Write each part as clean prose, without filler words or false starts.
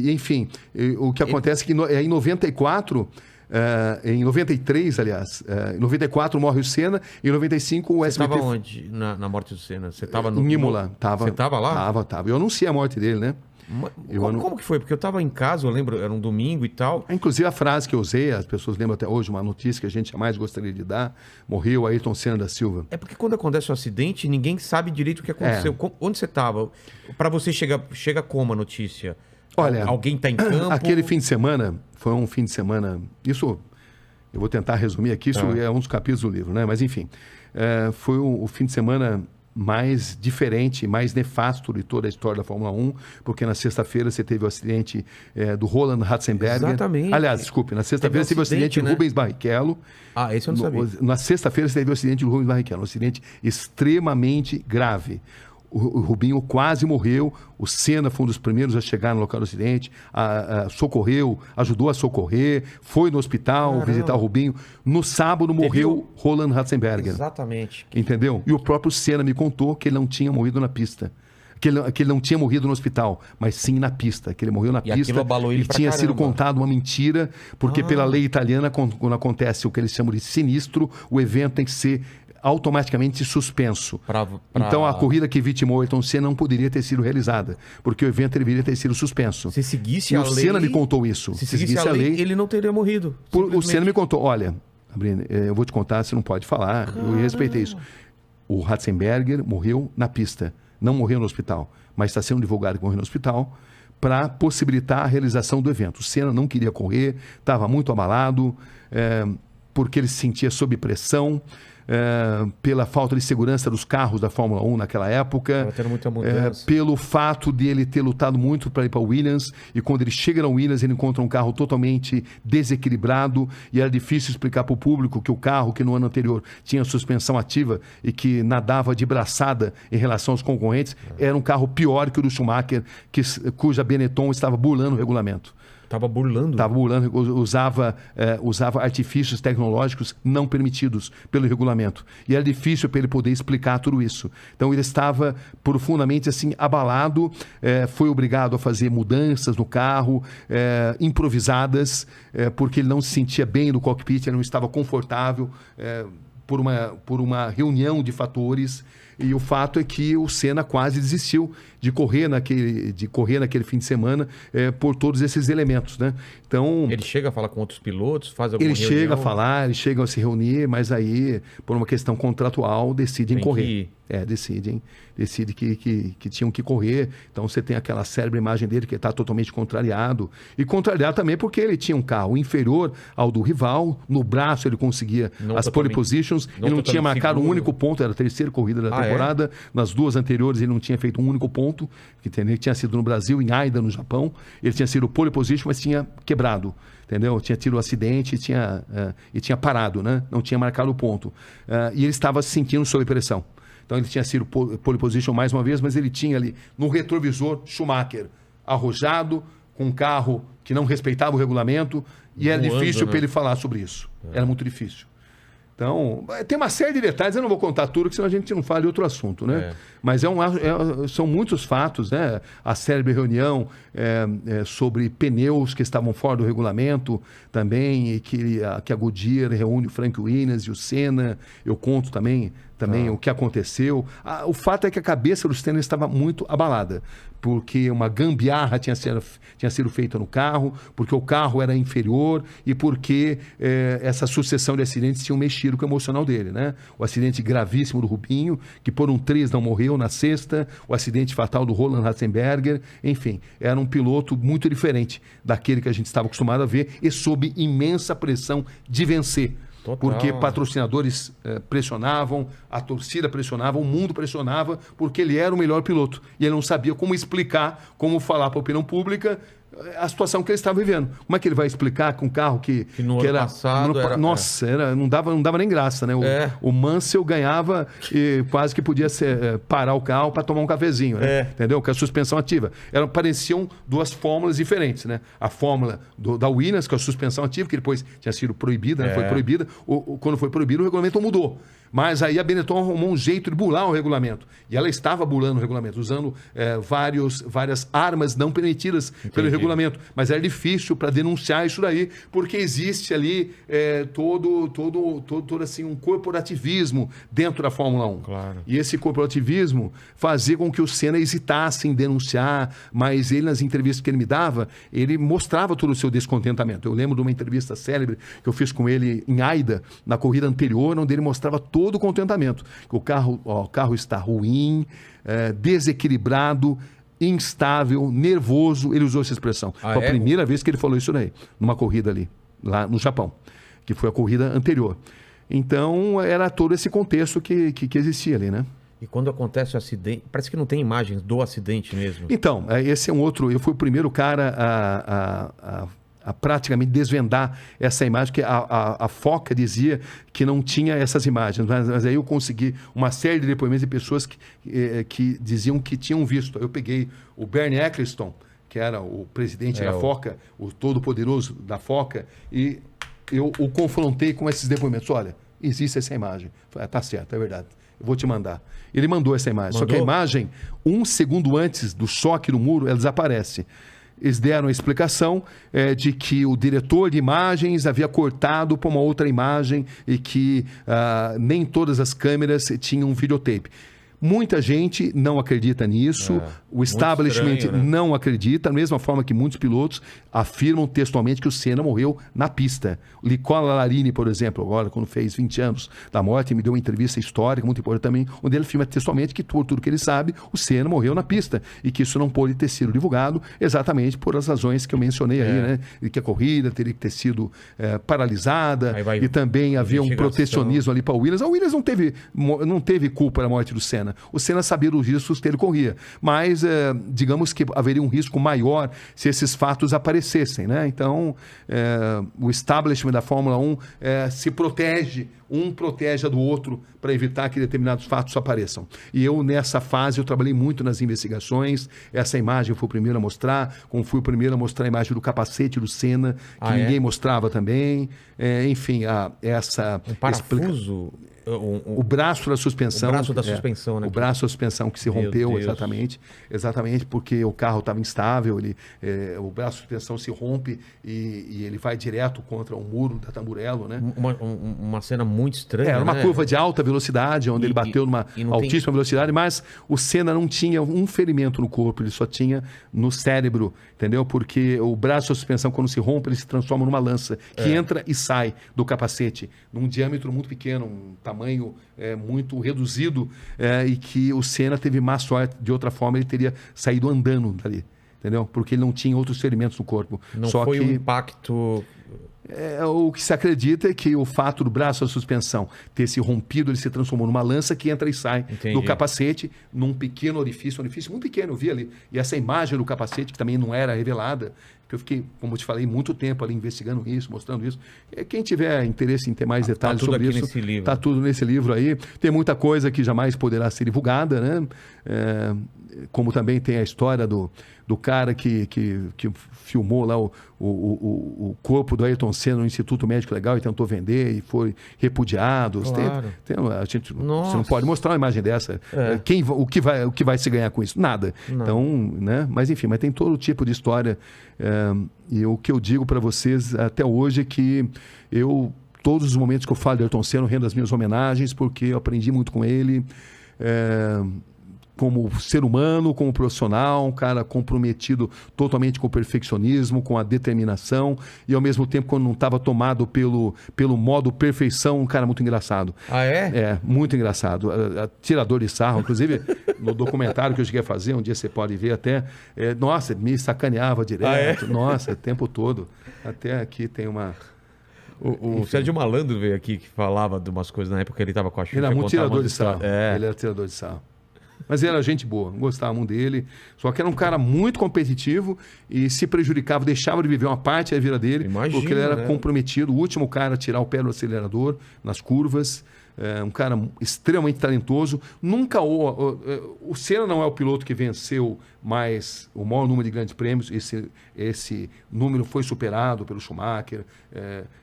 enfim, o que acontece é que em 94... em 93, aliás, em 94 morre o Senna, em 95 o SBT... Você estava onde na morte do Senna? Você estava no... Em Imola. Você estava lá? Tava. Eu anunciei a morte dele, né? Como que foi? Porque eu estava em casa, eu lembro, era um domingo e tal. Inclusive a frase que eu usei, as pessoas lembram até hoje, uma notícia que a gente jamais gostaria de dar, morreu Ayrton Senna da Silva. É porque quando acontece um acidente, ninguém sabe direito o que aconteceu. Onde você estava? Para você chega como a notícia? Olha, alguém está em campo? Aquele fim de semana, foi um fim de semana... Isso, eu vou tentar resumir aqui, isso é um dos capítulos do livro, né? Mas enfim, foi o fim de semana mais diferente, mais nefasto de toda a história da Fórmula 1, porque na sexta-feira você teve o acidente do Roland Ratzenberger. Exatamente. Aliás, desculpe, na sexta-feira você teve o acidente do Rubens Barrichello. Ah, esse eu não sabia. Na sexta-feira você teve o acidente do Rubens Barrichello, um acidente extremamente grave. O Rubinho quase morreu, o Senna foi um dos primeiros a chegar no local do acidente, socorreu, ajudou a socorrer, foi no hospital visitar o Rubinho. No sábado morreu Roland Ratzenberger. Exatamente. Entendeu? E o próprio Senna me contou que ele não tinha morrido na pista. Que ele não tinha morrido no hospital, mas sim na pista, que ele morreu na pista. Aquilo abalou ele pra tinha caramba. sido contado uma mentira, porque pela lei italiana, quando acontece o que eles chamam de sinistro, o evento tem que ser automaticamente suspenso. Então a corrida que vitimou Ayrton Senna não poderia ter sido realizada, porque o evento deveria ter sido suspenso. Se seguisse a lei... o Senna me contou isso. Se seguisse a lei, ele não teria morrido. O Senna me contou, olha, Sabrina, eu vou te contar, você não pode falar, eu respeitei isso. O Ratzenberger morreu na pista, não morreu no hospital, mas está sendo divulgado que morreu no hospital para possibilitar a realização do evento. O Senna não queria correr, estava muito abalado, porque ele se sentia sob pressão, pela falta de segurança dos carros da Fórmula 1 naquela época, pelo fato de ele ter lutado muito para ir para o Williams, e quando ele chega no Williams ele encontra um carro totalmente desequilibrado, e era difícil explicar para o público que o carro que no ano anterior tinha suspensão ativa e que nadava de braçada em relação aos concorrentes, era um carro pior que o do Schumacher, cuja Benetton estava burlando o regulamento. Estava burlando? Estava burlando, usava artifícios tecnológicos não permitidos pelo regulamento. E era difícil para ele poder explicar tudo isso. Então ele estava profundamente assim abalado, foi obrigado a fazer mudanças no carro, improvisadas, porque ele não se sentia bem no cockpit, ele não estava confortável por uma reunião de fatores. E o fato é que o Senna quase desistiu de correr naquele fim de semana por todos esses elementos, né? Então, ele chega a falar com outros pilotos, faz alguma reunião? Ele chega a falar, eles chegam a se reunir, mas aí, por uma questão contratual, decidem correr. Decidem que tinham que correr. Então você tem aquela célebre imagem dele que está totalmente contrariado. E contrariado também porque ele tinha um carro inferior ao do rival. No braço ele conseguia as pole positions. Ele não tinha marcado um único ponto, era a terceira corrida da temporada. Nas duas anteriores ele não tinha feito um único ponto, que tinha sido no Brasil, em Aida, no Japão. Ele tinha sido pole position, mas tinha quebrado. Entendeu? Tinha tido um acidente e tinha parado, né? Não tinha marcado o ponto. E ele estava se sentindo sob pressão. Então ele tinha sido pole position mais uma vez, mas ele tinha ali no retrovisor Schumacher arrojado, com um carro que não respeitava o regulamento, e era difícil para ele falar sobre isso. Era muito difícil. Então, tem uma série de detalhes, eu não vou contar tudo, porque senão a gente não fala de outro assunto, né? Mas são muitos fatos, né? A célebre reunião sobre pneus que estavam fora do regulamento também, e que a Goodyear reúne o Frank Williams e o Senna. Eu conto também o que aconteceu. O fato é que a cabeça do Senna estava muito abalada, porque uma gambiarra tinha sido feita no carro, porque o carro era inferior e porque essa sucessão de acidentes tinham mexido com o emocional dele, né? O acidente gravíssimo do Rubinho, que por um triz não morreu na sexta, o acidente fatal do Roland Ratzenberger, enfim, era um piloto muito diferente daquele que a gente estava acostumado a ver e sob imensa pressão de vencer. Total. Porque patrocinadores pressionavam, a torcida pressionava, o mundo pressionava, porque ele era o melhor piloto. E ele não sabia como explicar, como falar para a opinião pública a situação que ele estava vivendo. Como é que ele vai explicar com um carro que no ano passado não dava nem graça, né? O Mansell ganhava e quase que podia parar o carro para tomar um cafezinho, né? Entendeu? Com a suspensão ativa. Pareciam duas fórmulas diferentes, né? A fórmula da Williams, com a suspensão ativa, que depois tinha sido proibida, né? Foi proibida. Quando foi proibido, o regulamento mudou. Mas aí a Benetton arrumou um jeito de bular o regulamento. E ela estava bulando o regulamento, usando várias armas não permitidas pelo regulamento. Mas era difícil para denunciar isso daí, porque existe ali todo assim, um corporativismo dentro da Fórmula 1. Claro. E esse corporativismo fazia com que o Senna hesitasse em denunciar, mas ele, nas entrevistas que ele me dava, ele mostrava todo o seu descontentamento. Eu lembro de uma entrevista célebre que eu fiz com ele em Aida, na corrida anterior, onde ele mostrava todo o contentamento. Que o carro está ruim, desequilibrado, instável, nervoso. Ele usou essa expressão. Foi a primeira vez que ele falou isso daí, numa corrida ali, lá no Japão, que foi a corrida anterior. Então, era todo esse contexto que existia ali, né? E quando acontece o acidente, parece que não tem imagens do acidente mesmo. Então, esse é um outro... Eu fui o primeiro cara a praticamente desvendar essa imagem, que a Foca dizia que não tinha essas imagens, mas aí eu consegui uma série de depoimentos de pessoas que diziam que tinham visto. Eu peguei o Bernie Eccleston, que era o presidente da Foca, o todo-poderoso da Foca, e eu o confrontei com esses depoimentos. Olha, existe essa imagem. Falei, tá certo, é verdade. Eu vou te mandar. Ele mandou essa imagem. Mandou? Só que a imagem, 1 segundo antes do choque no muro, ela desaparece. Eles deram a explicação de que o diretor de imagens havia cortado para uma outra imagem e que nem todas as câmeras tinham videotape. Muita gente não acredita nisso, o establishment estranho, né? Não acredita, da mesma forma que muitos pilotos afirmam textualmente que o Senna morreu na pista. O Nicola Larini, por exemplo, agora quando fez 20 anos da morte, me deu uma entrevista histórica muito importante também, onde ele afirma textualmente que por tudo que ele sabe, o Senna morreu na pista e que isso não pôde ter sido divulgado exatamente por as razões que eu mencionei aí, né? E que a corrida teria que ter sido paralisada e também havia um protecionismo ali para o Williams. A Williams não teve culpa da morte do Senna. O Senna sabia dos riscos que ele corria, mas digamos que haveria um risco maior se esses fatos aparecessem, né? Então, o establishment da Fórmula 1 se protege, um protege a do outro para evitar que determinados fatos apareçam. E eu, nessa fase, eu trabalhei muito nas investigações. Essa imagem eu fui o primeiro a mostrar, como fui o primeiro a mostrar a imagem do capacete do Senna, que ninguém mostrava também. Enfim, essa... Um parafuso... O braço da suspensão. O braço da suspensão, né? O braço da suspensão que se rompeu, exatamente porque o carro estava instável, o braço da suspensão se rompe e ele vai direto contra o muro da Tamburello, né? Uma cena muito estranha, era uma né? curva de alta velocidade, onde ele bateu numa altíssima velocidade, mas o Senna não tinha um ferimento no corpo, ele só tinha no cérebro, entendeu? Porque o braço da suspensão, quando se rompe, ele se transforma numa lança, que entra e sai do capacete, num diâmetro muito pequeno, um tamanho muito reduzido, e que o Senna teve má sorte. De outra forma, ele teria saído andando dali, entendeu? Porque ele não tinha outros ferimentos no corpo. Não foi um impacto... O que se acredita é que o fato do braço da suspensão ter se rompido, ele se transformou numa lança que entra e sai do capacete, num pequeno orifício, muito pequeno, eu vi ali. E essa imagem do capacete, que também não era revelada, que eu fiquei, como eu te falei, muito tempo ali investigando isso, mostrando isso. Quem tiver interesse em ter mais detalhes sobre isso, está tudo nesse livro aí. Tem muita coisa que jamais poderá ser divulgada, né? Como também tem a história do cara que filmou lá o corpo do Ayrton Senna no Instituto Médico Legal e tentou vender e foi repudiado. Claro. Você não pode mostrar uma imagem dessa. O que vai se ganhar com isso? Nada. Não. Então, né? Mas enfim, mas tem todo tipo de história. E o que eu digo para vocês até hoje é que todos os momentos que eu falo de Ayrton Senna, eu rendo as minhas homenagens, porque eu aprendi muito com ele. Como ser humano, como profissional, um cara comprometido totalmente com o perfeccionismo, com a determinação e, ao mesmo tempo, quando não estava tomado pelo modo perfeição, um cara muito engraçado. Ah, é? Muito engraçado. Tirador de sarro, inclusive, no documentário que eu cheguei a fazer, um dia você pode ver até, nossa, me sacaneava direto, nossa, o tempo todo. Até aqui tem uma... O Sérgio Malandro veio aqui, que falava de umas coisas na época que ele estava com a Xuxa. Ele era muito tirador de sarro. Ele era tirador de sarro. Mas ele era gente boa, gostava muito dele. Só que era um cara muito competitivo e se prejudicava, deixava de viver uma parte da vida dele. Imagina, porque ele era comprometido, o último cara a tirar o pé do acelerador nas curvas. um cara extremamente talentoso. Nunca o Senna não é o piloto que venceu mais o maior número de grandes prêmios. Esse número foi superado pelo Schumacher.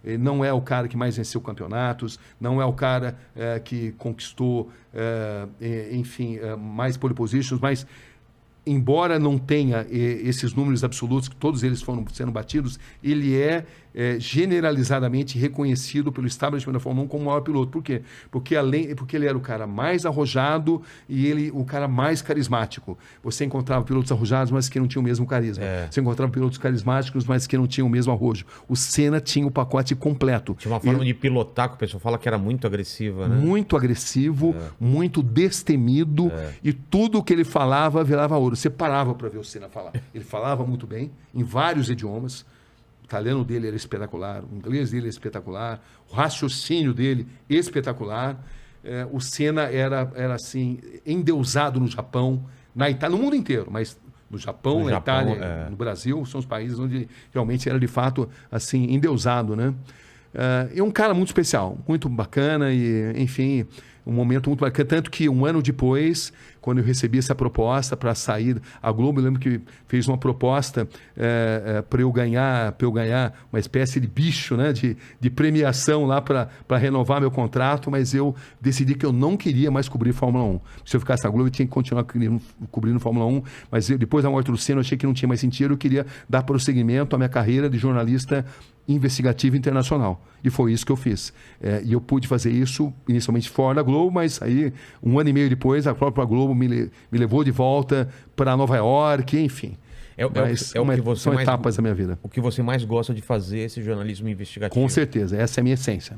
Ele não é o cara que mais venceu campeonatos, não é o cara que conquistou, enfim, mais pole positions, mas embora não tenha esses números absolutos, que todos eles foram sendo batidos, ele é generalizadamente reconhecido pelo establishment da Fórmula 1 como o maior piloto. Por quê? Porque ele era o cara mais arrojado e o cara mais carismático. Você encontrava pilotos arrojados, mas que não tinham o mesmo carisma. Você encontrava pilotos carismáticos, mas que não tinham o mesmo arrojo. O Senna tinha o pacote completo. Tinha uma forma de pilotar que o pessoal fala que era muito agressiva, né? Muito agressivo, muito destemido, e tudo que ele falava virava ouro. Você parava para ver o Senna falar. Ele falava muito bem, em vários idiomas. O italiano dele era espetacular, o inglês dele era espetacular, o raciocínio dele espetacular. O Senna era assim, endeusado no Japão, na Itália, no mundo inteiro, mas no Japão, na Itália, no Brasil, são os países onde realmente era de fato assim, endeusado, né? É um cara muito especial, muito bacana e, enfim, um momento muito bacana. Tanto que um ano depois, quando eu recebi essa proposta para sair, a Globo, eu lembro que fez uma proposta para eu ganhar uma espécie de bicho, né, de premiação lá para renovar meu contrato, mas eu decidi que eu não queria mais cobrir Fórmula 1. Se eu ficasse na Globo, eu tinha que continuar cobrindo Fórmula 1, mas depois da morte do Senna, eu achei que não tinha mais sentido, eu queria dar prosseguimento à minha carreira de jornalista investigativo internacional. E foi isso que eu fiz. E eu pude fazer isso inicialmente fora da Globo, mas aí, um ano e meio depois, a própria Globo me levou de volta para Nova York, enfim. São etapas da minha vida. O que você mais gosta de fazer, esse jornalismo investigativo. Com certeza, essa é a minha essência.